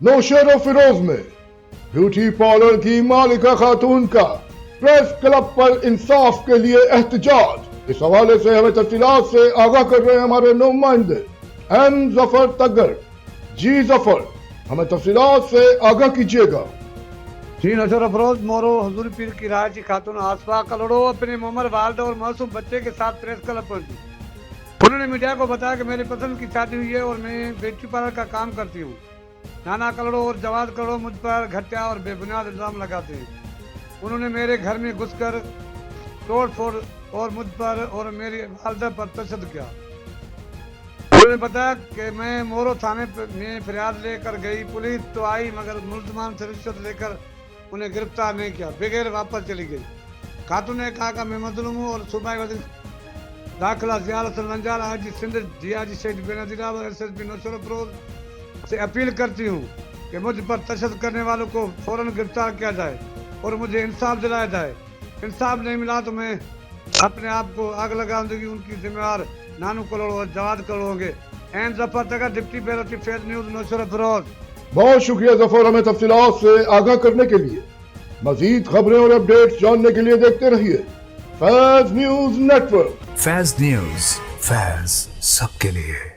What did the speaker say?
नौशेर फिरोज में beauty parlour की मालिका खातून का प्रेस क्लब पर इंसाफ के लिए एहतजाज। इस हवाले से हमें तफसीलात से आगाह कर रहे हैं हमारे नुमाइंदे एम जफर तगर। जी जफर, हमें तफसीलात से आगाह कीजिएगा। जी नौशेर अफरोज मोरो हजूर पीर की राह की खातून आसफा कलड़ो अपने मुमर वालदा और मासूम बच्चे के साथ प्रेस क्लब पहुंची। उन्होंने मीडिया को बताया कि मेरी पसंद की शादी हुई है और मैं ब्यूटी पार्लर का काम करती हूँ। नाना कलड़ो और जवाद कलड़ो मुझ पर घटिया और बेबुनियाद इल्ज़ाम लगाते हैं। उन्होंने मेरे घर में घुसकर तोड़ फोड़ और मुझ पर और मेरी वालदा पर तशद्दुद किया। उन्होंने बताया कि मैं मोरो थाने में फरियाद लेकर गई। पुलिस तो आई मगर मुल्ज़मान से रिश्वत लेकर उन्हें गिरफ्तार नहीं किया, बगैर वापस चली गई। खातून ने कहा कि मैं मजलूम हूँ और सूबाई वज़ीर दाखिला ज़ियाल हसन रंजाल हाजी सिंध डीआईजी शहीद बेनज़ीर एसएसपी नौशेर अफरोज से अपील करती हूँ कि मुझ पर तशद्दुद करने वालों को फौरन गिरफ्तार किया जाए और मुझे इंसाफ दिलाया जाए। इंसाफ नहीं मिला तो मैं अपने आप को आग लगा दूंगी। उनकी जिम्मेवार नानू करोड़ और जवाद करोड़ होंगे। एम जफर तक डिप्टी ब्यूरो चीफ फेज न्यूज़ नौशेर अफरोज। बहुत शुक्रिया जफर, हमें तफसीलात से आगाह करने के लिए। मजीद खबरें और अपडेट्स जानने के लिए देखते रहिए Faiz news network. Faiz news, Faiz सबके लिए।